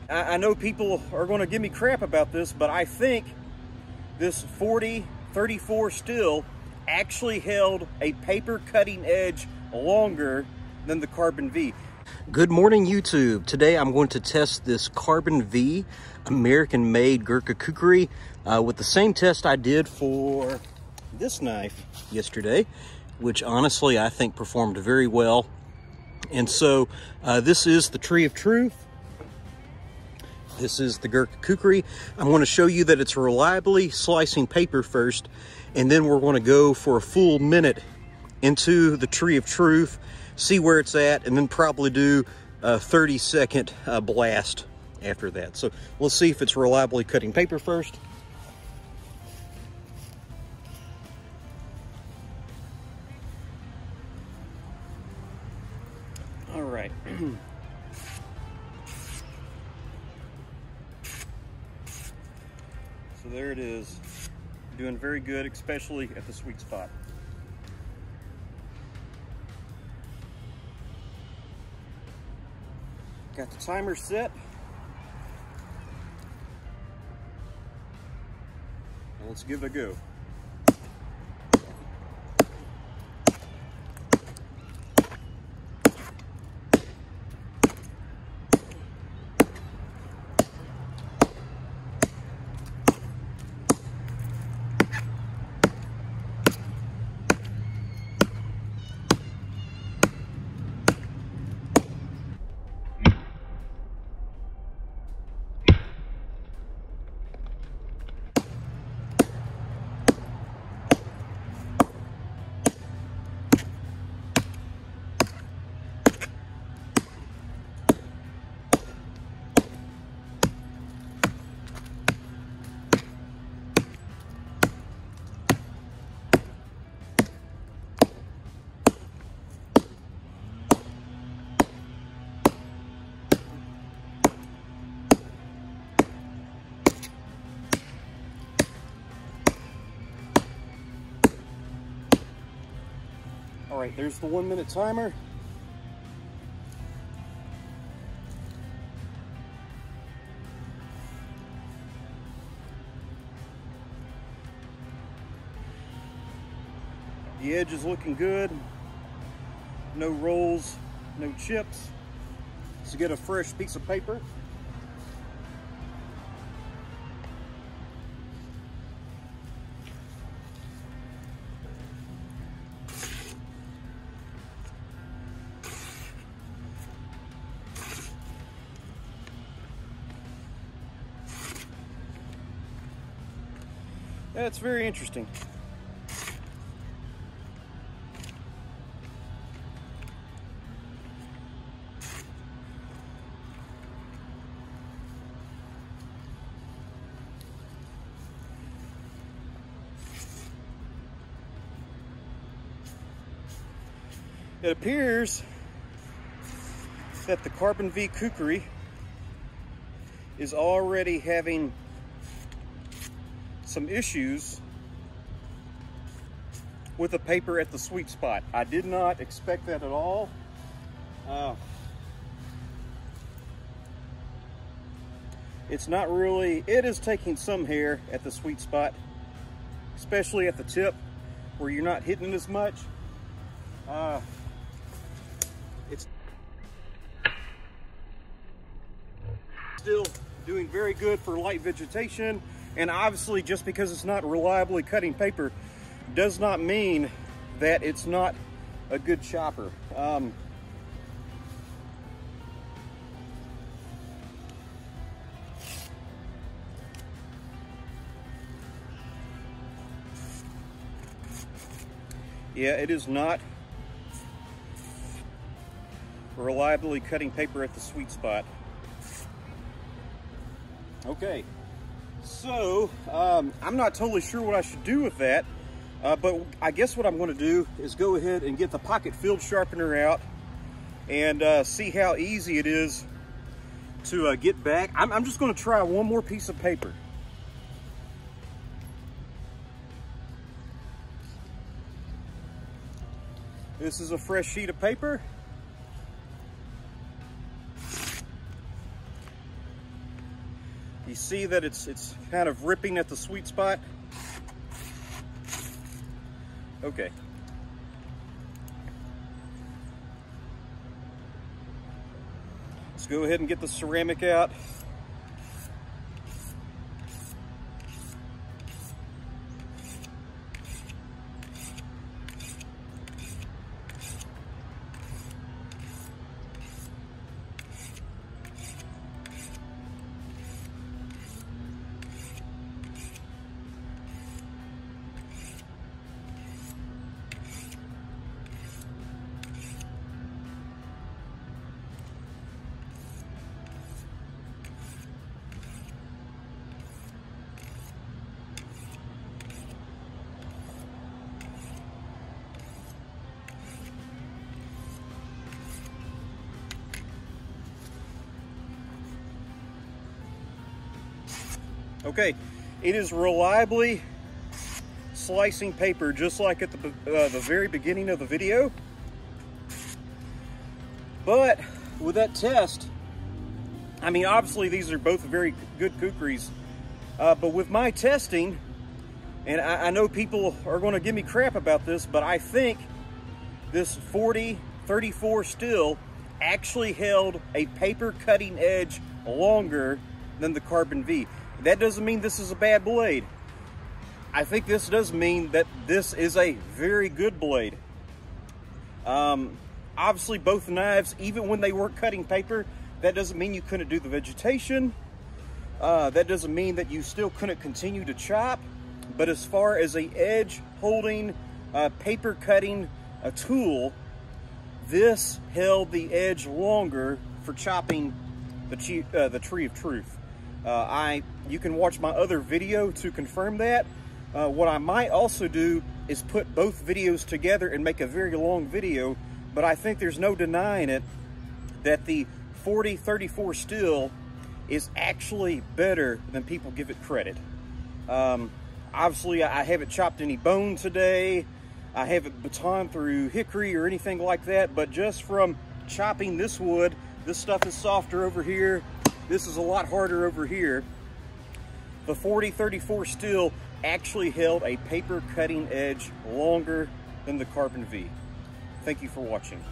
I know people are going to give me crap about this, but I think this 40-34 steel actually held a paper cutting edge longer than the Carbon V. Good morning, YouTube. Today I'm going to test this Carbon V American-made Gurkha Kukri with the same test I did for this knife yesterday, which honestly I think performed very well. And so this is the Tree of Truth. This is the Gurkha Kukri. I'm going to show you that it's reliably slicing paper first, and then we're going to go for a full minute into the Tree of Truth, see where it's at, and then probably do a 30-second blast after that. So let's see if it's reliably cutting paper first. All right. So there it is, doing very good, especially at the sweet spot. Got the timer set. Let's give it a go. All right, there's the 1 minute timer. The edge is looking good. No rolls, no chips. Let's get a fresh piece of paper. That's very interesting. It appears that the Carbon V Kukri is already having some issues with the paper at the sweet spot. I did not expect that at all. It's not really, it is taking some hair at the sweet spot, especially at the tip where you're not hitting as much. It's still doing very good for light vegetation. And obviously, just because it's not reliably cutting paper does not mean that it's not a good chopper. Yeah, it is not reliably cutting paper at the sweet spot. Okay. So, I'm not totally sure what I should do with that, but I guess what I'm going to do is go ahead and get the pocket field sharpener out and see how easy it is to get back. I'm just going to try one more piece of paper. This is a fresh sheet of paper. You see that it's kind of ripping at the sweet spot? Okay. Let's go ahead and get the ceramic out. Okay, it is reliably slicing paper just like at the very beginning of the video. But with that test, I mean, obviously these are both very good kukris, but with my testing, and I know people are going to give me crap about this, but I think this 40-34 still actually held a paper cutting edge longer than the Carbon V. That doesn't mean this is a bad blade. I think this does mean that this is a very good blade. Obviously both knives, even when they weren't cutting paper, that doesn't mean you couldn't do the vegetation. That doesn't mean that you still couldn't continue to chop. But as far as a edge holding, paper cutting a tool, this held the edge longer for chopping the tree of truth. You can watch my other video to confirm that. What I might also do is put both videos together and make a very long video, but I think there's no denying it that the 40-34 steel is actually better than people give it credit. Obviously, I haven't chopped any bone today. I haven't batoned through hickory or anything like that, but just from chopping this wood, this stuff is softer over here. This is a lot harder over here. The 40-34 steel actually held a paper cutting edge longer than the Carbon V. Thank you for watching.